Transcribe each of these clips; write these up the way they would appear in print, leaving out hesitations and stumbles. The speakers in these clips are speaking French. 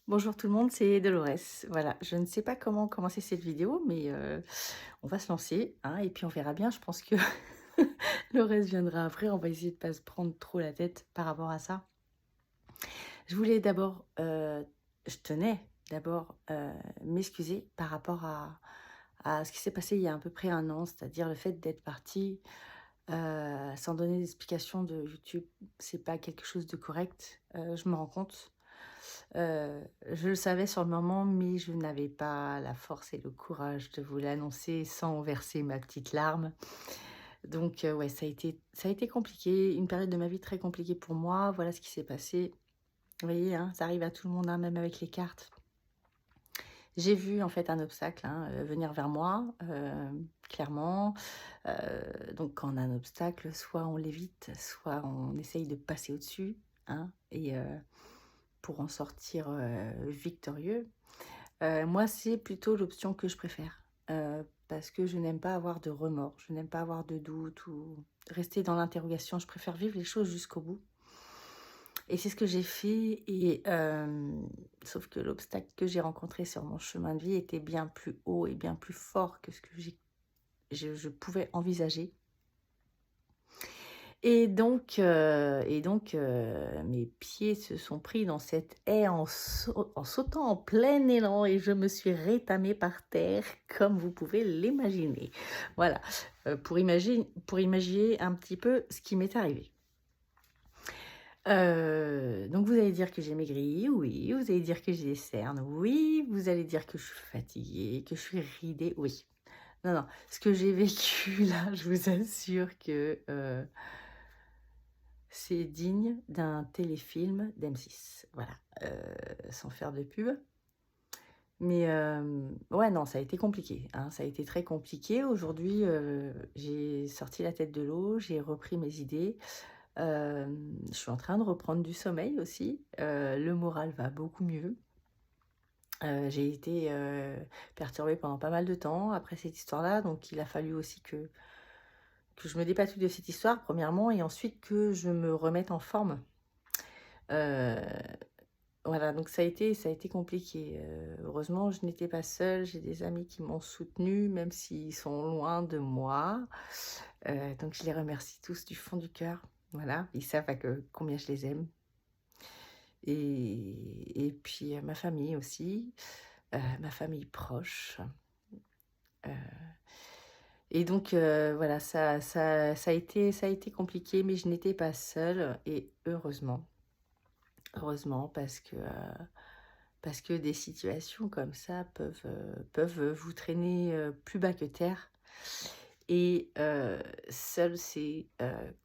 Bonjour tout le monde, c'est Dolores. Voilà, je ne sais pas comment commencer cette vidéo, mais on va se lancer, hein, et puis on verra bien. Je pense que le reste viendra après. On va essayer de pas se prendre trop la tête par rapport à ça. Je voulais d'abord, je tenais d'abord m'excuser par rapport à ce qui s'est passé il y a à peu près un an, c'est-à-dire le fait d'être partie sans donner d'explication de YouTube. C'est pas quelque chose de correct, je me rends compte. Je le savais sur le moment, mais je n'avais pas la force et le courage de vous l'annoncer sans verser ma petite larme. Donc, ouais, ça a été compliqué, une période de ma vie très compliquée pour moi. Voilà ce qui s'est passé. Vous voyez, hein, ça arrive à tout le monde, hein, même avec les cartes. J'ai vu en fait un obstacle, hein, venir vers moi, clairement. Donc quand on a un obstacle, soit on l'évite, soit on essaye de passer au-dessus, hein, et pour en sortir, victorieux. Moi, c'est plutôt l'option que je préfère, parce que je n'aime pas avoir de remords, je n'aime pas avoir de doute ou rester dans l'interrogation. Je préfère vivre les choses jusqu'au bout et c'est ce que j'ai fait et sauf que l'obstacle que j'ai rencontré sur mon chemin de vie était bien plus haut et bien plus fort que ce que je pouvais envisager mes pieds se sont pris dans cette haie en sautant en plein élan et je me suis rétamée par terre comme vous pouvez l'imaginer. Voilà, pour imaginer un petit peu ce qui m'est arrivé. Donc vous allez dire que j'ai maigri, oui, vous allez dire que j'ai des cernes, oui, vous allez dire que je suis fatiguée, que je suis ridée, oui. Non, non, ce que j'ai vécu là, je vous assure que, c'est digne d'un téléfilm d'M6, voilà, sans faire de pub. Mais ouais, non, ça a été compliqué, hein, ça a été très compliqué. Aujourd'hui, j'ai sorti la tête de l'eau, j'ai repris mes idées. Je suis en train de reprendre du sommeil aussi, le moral va beaucoup mieux. J'ai été, perturbée pendant pas mal de temps après cette histoire-là, donc il a fallu aussi que je me dépatouille de cette histoire, premièrement, et ensuite que je me remette en forme. Heu, voilà, donc ça a été compliqué. Heureusement, je n'étais pas seule, j'ai des amis qui m'ont soutenue, même s'ils sont loin de moi. Donc je les remercie tous du fond du cœur. Voilà, ils savent combien je les aime et puis, ma famille aussi, ma famille proche, heu et donc voilà, ça a été compliqué, mais je n'étais pas seule et heureusement. Heureusement parce que des situations comme ça peuvent vous traîner, plus bas que terre et seul c'est,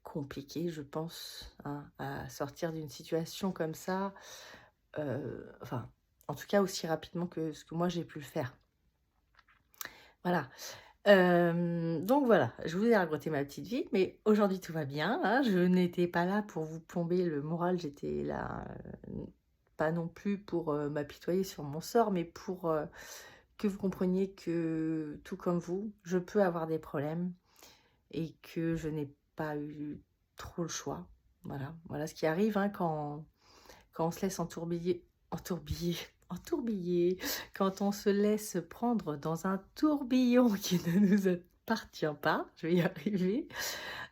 compliqué je pense, hein, à sortir d'une situation comme ça, enfin, en tout cas aussi rapidement que ce que moi j'ai pu le faire. Voilà, donc voilà, je vous ai raconté ma petite vie, mais aujourd'hui tout va bien, hein. Je n'étais pas là pour vous plomber le moral, j'étais là, pas non plus pour, m'apitoyer sur mon sort, mais pour, que vous compreniez que, tout comme vous, je peux avoir des problèmes et que je n'ai pas eu trop le choix. Voilà, voilà ce qui arrive, hein, quand on se laisse entourbiller, quand on se laisse prendre dans un tourbillon qui ne nous appartient pas, je vais y arriver.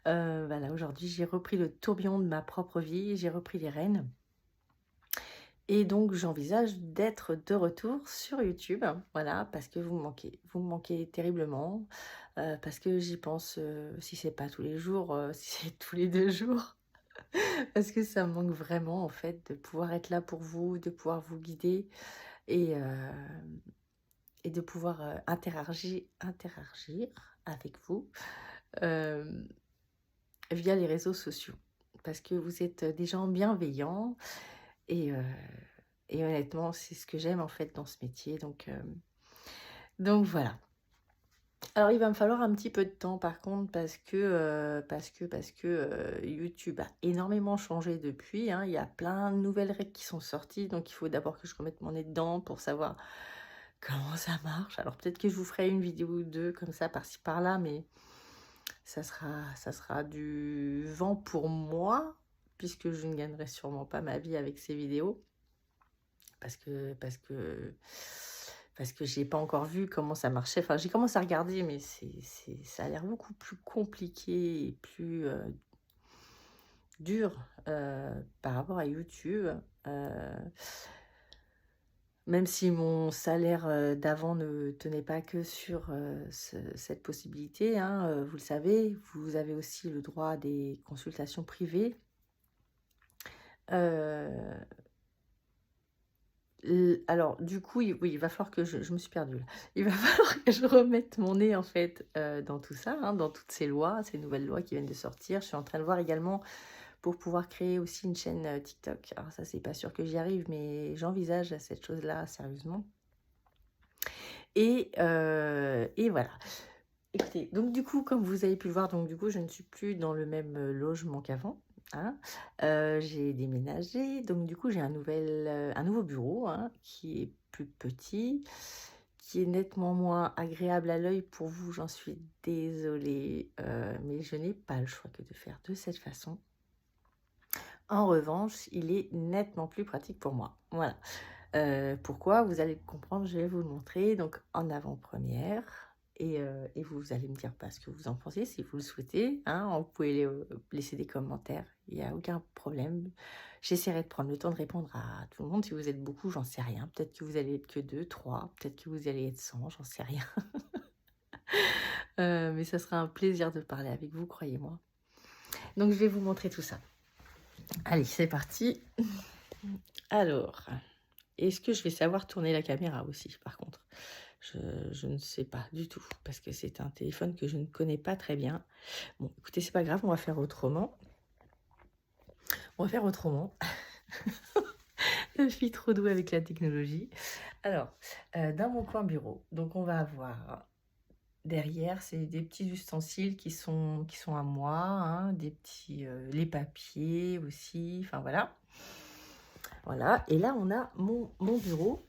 Voilà, aujourd'hui, j'ai repris le tourbillon de ma propre vie, j'ai repris les rênes et donc j'envisage d'être de retour sur YouTube, voilà, parce que vous me manquez terriblement, parce que j'y pense, si c'est pas tous les jours, si c'est tous les 2 jours, parce que ça me manque vraiment, en fait, de pouvoir être là pour vous, de pouvoir vous guider et et de pouvoir, interagir avec vous, hem, via les réseaux sociaux. Parce que vous êtes des gens bienveillants et heu et honnêtement, c'est ce que j'aime, en fait, dans ce métier, donc voilà. Alors il va me falloir un petit peu de temps par contre parce que YouTube a énormément changé depuis, hein. Il y a plein de nouvelles règles qui sont sorties, donc il faut d'abord que je remette mon nez dedans pour savoir comment ça marche. Alors peut-être que je vous ferai une vidéo ou 2 comme ça par-ci par-là, mais ça sera du vent pour moi, puisque je ne gagnerai sûrement pas ma vie avec ces vidéos. parce que j'ai pas encore vu comment ça marchait. Enfin, j'ai commencé à regarder, mais ça a l'air beaucoup plus compliqué et plus, dur, par rapport à YouTube. Heu, Même si mon salaire, d'avant ne tenait pas que sur, cette possibilité, hein, vous le savez, vous avez aussi le droit à des consultations privées. Heu alors du coup, oui, il va falloir que je me suis perdue là. Il va falloir que je remette mon nez en fait, dans tout ça, hein, dans toutes ces lois, ces nouvelles lois qui viennent de sortir. Je suis en train de voir également pour pouvoir créer aussi une chaîne, TikTok. Alors ça, c'est pas sûr que j'y arrive, mais j'envisage cette chose-là sérieusement et voilà. Écoutez, donc du coup, comme vous avez pu le voir, donc du coup, je ne suis plus dans le même, logement qu'avant, hein. J'ai déménagé, donc du coup, j'ai un nouveau bureau, hein, qui est plus petit, qui est nettement moins agréable à l'œil pour vous, j'en suis désolée, mais je n'ai pas le choix que de faire de cette façon. En revanche, il est nettement plus pratique pour moi. Voilà. Pourquoi? Vous allez le comprendre, je vais vous le montrer donc en avant-première et vous allez me dire pas ce que vous en pensez si vous le souhaitez, hein. Vous pouvez laisser des commentaires, il y a aucun problème. J'essaierai de prendre le temps de répondre à tout le monde. Si vous êtes beaucoup, j'en sais rien. Peut-être que vous allez être que 2, 3, peut-être que vous allez être 100, j'en sais rien. Mais ça sera un plaisir de parler avec vous, croyez-moi. Donc je vais vous montrer tout ça. Allez, c'est parti. Alors, est-ce que je vais savoir tourner la caméra aussi, par contre? Je ne sais pas du tout, parce que c'est un téléphone que je ne connais pas très bien. Bon, écoutez, c'est pas grave, on va faire autrement. On va faire autrement. Je suis trop douée avec la technologie. Alors, dans mon coin bureau, donc on va avoir derrière, c'est des petits ustensiles qui sont à moi, hein, des petits, les papiers aussi, enfin voilà. Voilà, et là on a mon bureau.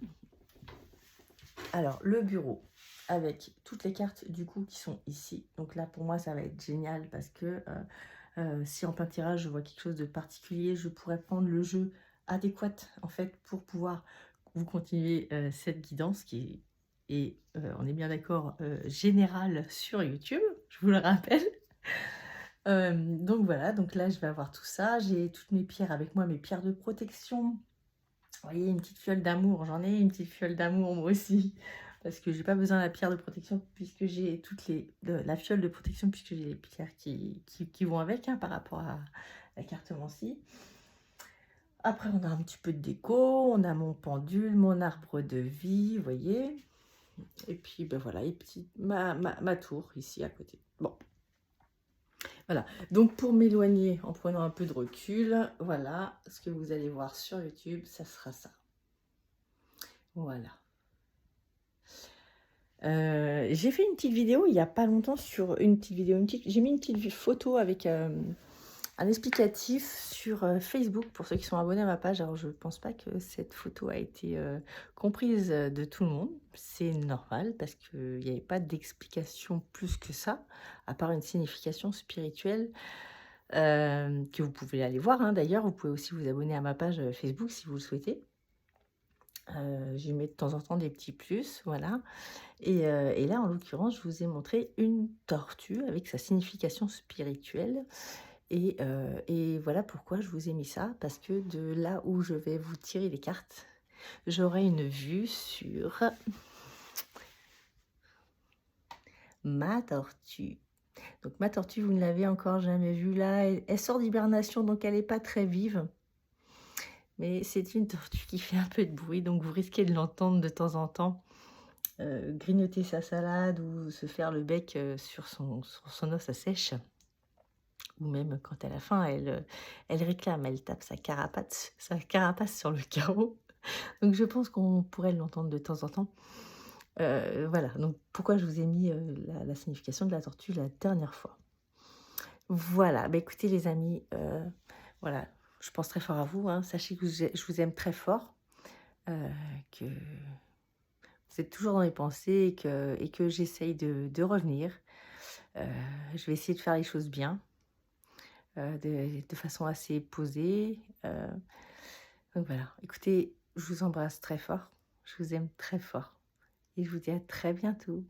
Alors, le bureau avec toutes les cartes du coup qui sont ici. Donc là, pour moi, ça va être génial parce que si en plein tirage, je vois quelque chose de particulier, je pourrais prendre le jeu adéquat en fait pour pouvoir vous continuer cette guidance qui est, on est bien d'accord, générale sur YouTube, je vous le rappelle. Donc voilà, donc là, je vais avoir tout ça. J'ai toutes mes pierres avec moi, mes pierres de protection. Vous voyez, une petite fiole d'amour, j'en ai une petite fiole d'amour moi aussi, parce que j'ai pas besoin de la pierre de protection puisque j'ai la fiole de protection puisque j'ai les pierres qui vont avec, hein, par rapport à la cartomancie. Après, on a un petit peu de déco, on a mon pendule, mon arbre de vie, vous voyez. Et puis, ben voilà, et puis ma tour ici à côté. Bon, voilà. Donc, pour m'éloigner en prenant un peu de recul, voilà, ce que vous allez voir sur YouTube, ça sera ça. Voilà. J'ai fait une petite vidéo il y a pas longtemps sur j'ai mis une petite photo avec, un explicatif sur, Facebook pour ceux qui sont abonnés à ma page. Alors je pense pas que cette photo a été, comprise, de tout le monde. C'est normal parce qu'il y avait pas d'explication plus que ça, à part une signification spirituelle, que vous pouvez aller voir, hein, d'ailleurs. Vous pouvez aussi vous abonner à ma page, Facebook si vous le souhaitez. J'y mets de temps en temps des petits plus, voilà. Et là, en l'occurrence, je vous ai montré une tortue avec sa signification spirituelle et voilà pourquoi je vous ai mis ça, parce que de là où je vais vous tirer les cartes, j'aurai une vue sur ma tortue. Donc ma tortue, vous ne l'avez encore jamais vue là, elle sort d'hibernation, donc elle n'est pas très vive. Mais c'est une tortue qui fait un peu de bruit, donc vous risquez de l'entendre de temps en temps. Grignoter sa salade ou se faire le bec sur son os à sèche, ou même quand elle a faim, elle réclame, elle tape sa carapace sur le carreau. Donc je pense qu'on pourrait l'entendre de temps en temps. Voilà, donc pourquoi je vous ai mis la signification de la tortue la dernière fois. Voilà, bah écoutez les amis, voilà, je pense très fort à vous, hein. Sachez que je vous aime très fort, que vous êtes toujours dans les pensées et que j'essaye de revenir. Je vais essayer de faire les choses bien, de façon assez posée. Donc voilà, écoutez, Je vous embrasse très fort, je vous aime très fort et je vous dis à très bientôt.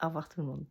Au revoir tout le monde.